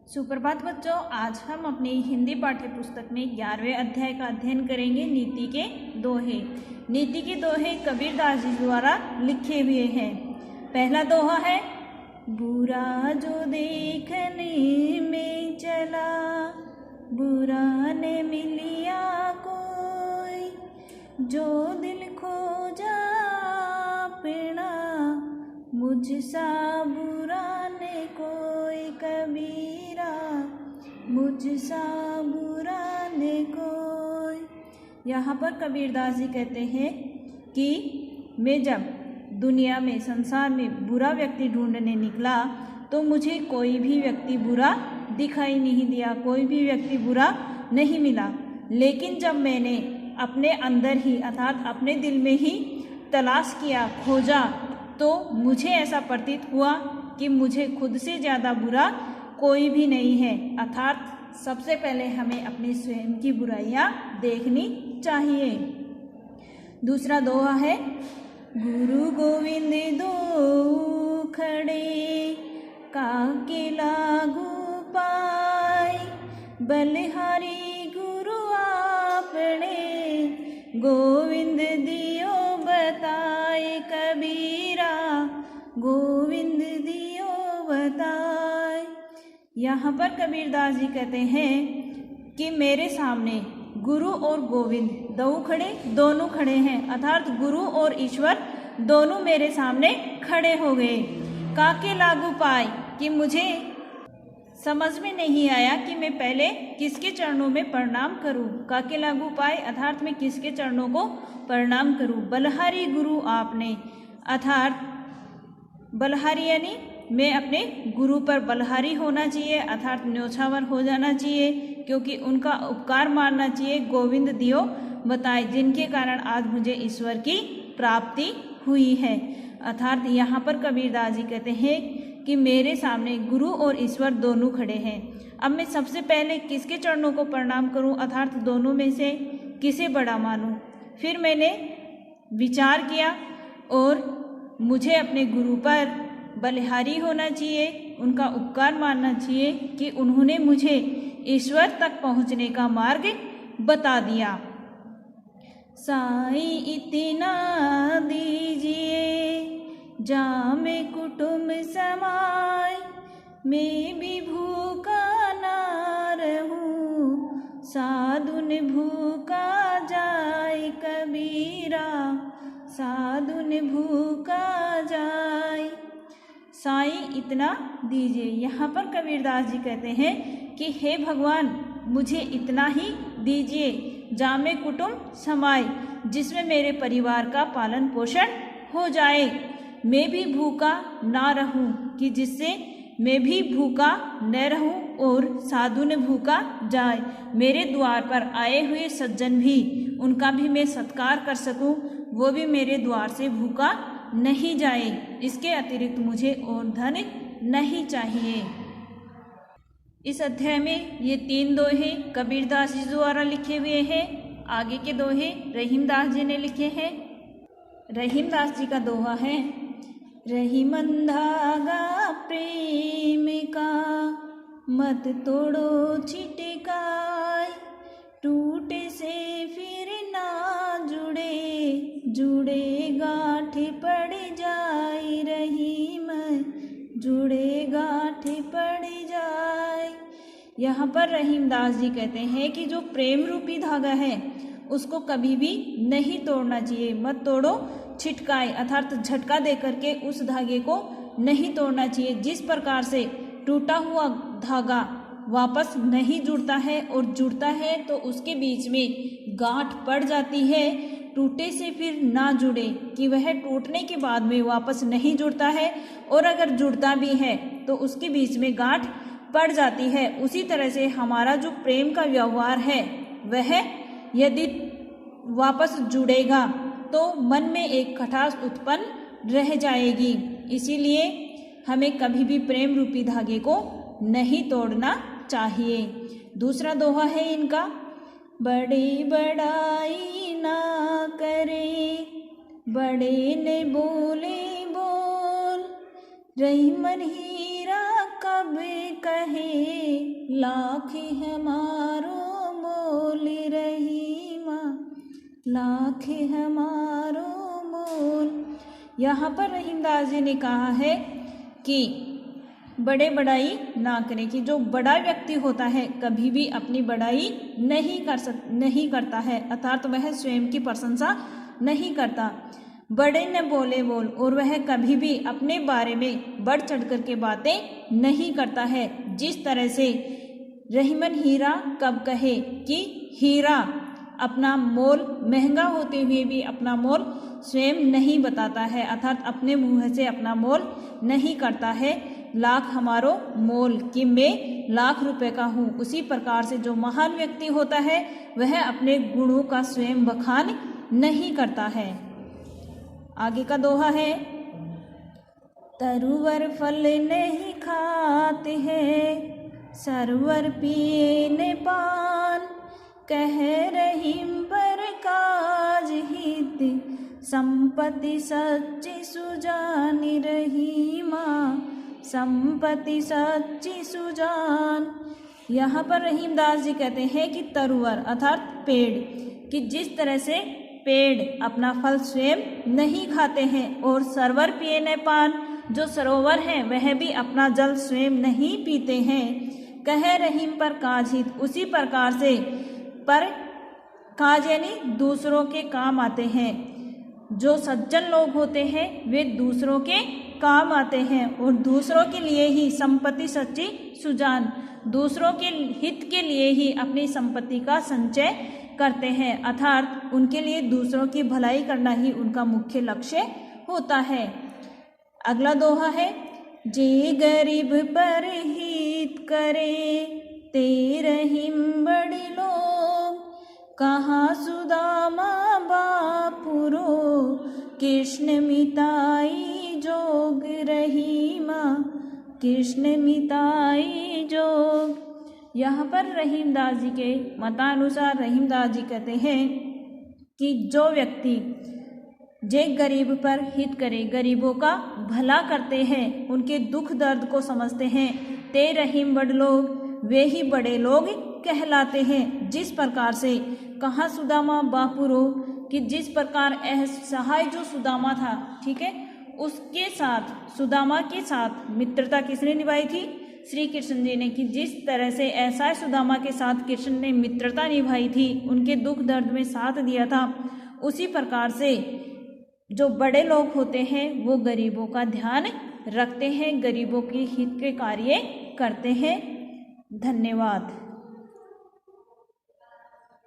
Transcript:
सुप्रभात बच्चों, आज हम अपनी हिंदी पाठ्य पुस्तक में 11वें अध्याय का अध्ययन करेंगे। नीति के दोहे। नीति के दोहे कबीरदास जी द्वारा लिखे हुए हैं। पहला दोहा है, बुरा जो देखने में चला, बुरा ने मिलिया कोई, जो दिल खो जा अपना, मुझसा बुरा ने कोई कबीरा, मुझसा बुरा ने कोई। यहाँ पर कबीरदास जी कहते हैं कि मैं जब दुनिया में, संसार में बुरा व्यक्ति ढूंढने निकला तो मुझे कोई भी व्यक्ति बुरा दिखाई नहीं दिया, कोई भी व्यक्ति बुरा नहीं मिला। लेकिन जब मैंने अपने अंदर ही अर्थात अपने दिल में ही तलाश किया, खोजा, तो मुझे ऐसा प्रतीत हुआ कि मुझे खुद से ज़्यादा बुरा कोई भी नहीं है। अर्थात सबसे पहले हमें अपनी स्वयं की बुराइयां देखनी चाहिए। दूसरा दोहा है, गुरु गोविंद दो खड़े, काके लागू पाए, बलिहारी गुरु आपने, गोविंद दियो बताए कबीरा, गोविंद दियो बताए। यहाँ पर कबीरदास जी कहते हैं कि मेरे सामने गुरु और गोविंद दोनों खड़े हैं, अर्थात गुरु और ईश्वर दोनों मेरे सामने खड़े हो गए। काके लागू पाए कि मुझे समझ में नहीं आया कि मैं पहले किसके चरणों में प्रणाम करूं। काके लागू पाए अर्थात मैं किसके चरणों को प्रणाम करूं। बलहारी गुरु आपने, अर्थात बलहारी यानी मैं अपने गुरु पर बलहारी होना चाहिए, अर्थात न्योछावर हो जाना चाहिए, क्योंकि उनका उपकार मानना चाहिए। गोविंद दियो बताए, जिनके कारण आज मुझे ईश्वर की प्राप्ति हुई है। अर्थात यहाँ पर कबीरदास जी कहते हैं कि मेरे सामने गुरु और ईश्वर दोनों खड़े हैं। अब मैं सबसे पहले किसके चरणों को प्रणाम करूं, अर्थात दोनों में से किसे बड़ा मानूं। फिर मैंने विचार किया और मुझे अपने गुरु पर बलिहारी होना चाहिए, उनका उपकार मानना चाहिए कि उन्होंने मुझे ईश्वर तक पहुंचने का मार्ग बता दिया। साई इतना दीजिए जामे कुटुंब समाए, मैं भी भूखा ना रहूं, साधुन भूखा जाए कबीरा, साधुन भूखा जाए। साई इतना दीजिए। यहाँ पर कबीरदास जी कहते हैं कि हे भगवान, मुझे इतना ही दीजिए, जामे कुटुंब समाए, जिसमें मेरे परिवार का पालन पोषण हो जाए। मैं भी भूखा ना रहूं, कि जिससे मैं भी भूखा न रहूं और साधु ने भूखा जाए। मेरे द्वार पर आए हुए सज्जन भी, उनका भी मैं सत्कार कर सकूं, वो भी मेरे द्वार से भूखा नहीं जाए। इसके अतिरिक्त मुझे और धन नहीं चाहिए। इस अध्याय में ये 3 दोहे कबीरदास जी द्वारा लिखे हुए हैं। आगे के दोहे रहीमदास जी ने लिखे हैं। रहीमदास जी का दोहा है, रहीमन धागा प्रेम का, मत तोड़ो छिटकाई, टूटे से फिर ना जुड़े, जुड़े गांठ पड़ जाए रहीम, जुड़े गांठ पड़ जाए। यहाँ पर रहीमदास जी कहते हैं कि जो प्रेम रूपी धागा है उसको कभी भी नहीं तोड़ना चाहिए। मत तोड़ो छिटकाए, अर्थात झटका दे करके उस धागे को नहीं तोड़ना चाहिए। जिस प्रकार से टूटा हुआ धागा वापस नहीं जुड़ता है और जुड़ता है तो उसके बीच में गांठ पड़ जाती है, टूटे से फिर ना जुड़े, कि वह टूटने के बाद में वापस नहीं जुड़ता है, और अगर जुड़ता भी है तो उसके बीच में गांठ पड़ जाती है। उसी तरह से हमारा जो प्रेम का व्यवहार है वह यदि वापस जुड़ेगा तो मन में एक खटास उत्पन्न रह जाएगी। इसीलिए हमें कभी भी प्रेम रूपी धागे को नहीं तोड़ना चाहिए। दूसरा दोहा है इनका, बड़ी बड़ाई ना करे, बड़े ने बोले बोल, रहीमन हीरा कब कहे, लाख हमारो मोल रहीमा, लाख हमारो मोल। यहाँ पर रहीमदास जी ने कहा है कि बड़े बड़ाई ना करें, कि जो बड़ा व्यक्ति होता है कभी भी अपनी बड़ाई नहीं करता है, अर्थात वह स्वयं की प्रशंसा नहीं करता। बड़े न बोले बोल, और वह कभी भी अपने बारे में बढ़ चढ़ कर के बातें नहीं करता है। जिस तरह से रहीमन हीरा कब कहे कि हीरा अपना मोल महंगा होते हुए भी अपना मोल स्वयं नहीं बताता है, अर्थात अपने मुंह से अपना मोल नहीं करता है। लाख हमारो मोल, कि मैं लाख रुपए का हूँ। उसी प्रकार से जो महान व्यक्ति होता है वह अपने गुणों का स्वयं बखान नहीं करता है। आगे का दोहा है, तरुवर फल नहीं खाते हैं, सरवर पिए ने पान, कह रहीम पर काज हित, संपत्ति सच्ची सुजानी रहीमा, संपत्ति सच्ची सुजान। यहाँ पर रहीमदास जी कहते हैं कि तरुवर अर्थात पेड़, कि जिस तरह से पेड़ अपना फल स्वयं नहीं खाते हैं और सरवर पिए न पान, जो सरोवर है वह भी अपना जल स्वयं नहीं पीते हैं। कह रहीम पर काज हित, उसी प्रकार से पर काज यानी दूसरों के काम आते हैं। जो सज्जन लोग होते हैं वे दूसरों के काम आते हैं और दूसरों के लिए ही संपत्ति सच्ची सुजान, दूसरों के हित के लिए ही अपनी संपत्ति का संचय करते हैं, अर्थात उनके लिए दूसरों की भलाई करना ही उनका मुख्य लक्ष्य होता है। अगला दोहा है, जे गरीब पर हित करे, ते रहीम बड़े लोग, कहाँ सुदामा बापुरो, कृष्ण मिताई जोग रहीमा, कृष्ण मिताई जोग। यहाँ पर रहीमदास जी के मतानुसार रहीमदास जी कहते हैं कि जो व्यक्ति जे गरीब पर हित करे, गरीबों का भला करते हैं, उनके दुख दर्द को समझते हैं, ते रहीम बड़ लोग, वे ही बड़े लोग कहलाते हैं। जिस प्रकार से कहाँ सुदामा बापुरो, कि जिस प्रकार असहाय जो सुदामा था, ठीक है, उसके साथ सुदामा के साथ मित्रता किसने निभाई थी? श्री कृष्ण जी ने। कि जिस तरह से ऐसा सुदामा के साथ कृष्ण ने मित्रता निभाई थी, उनके दुख दर्द में साथ दिया था, उसी प्रकार से जो बड़े लोग होते हैं वो गरीबों का ध्यान रखते हैं, गरीबों के हित के कार्य करते हैं। धन्यवाद।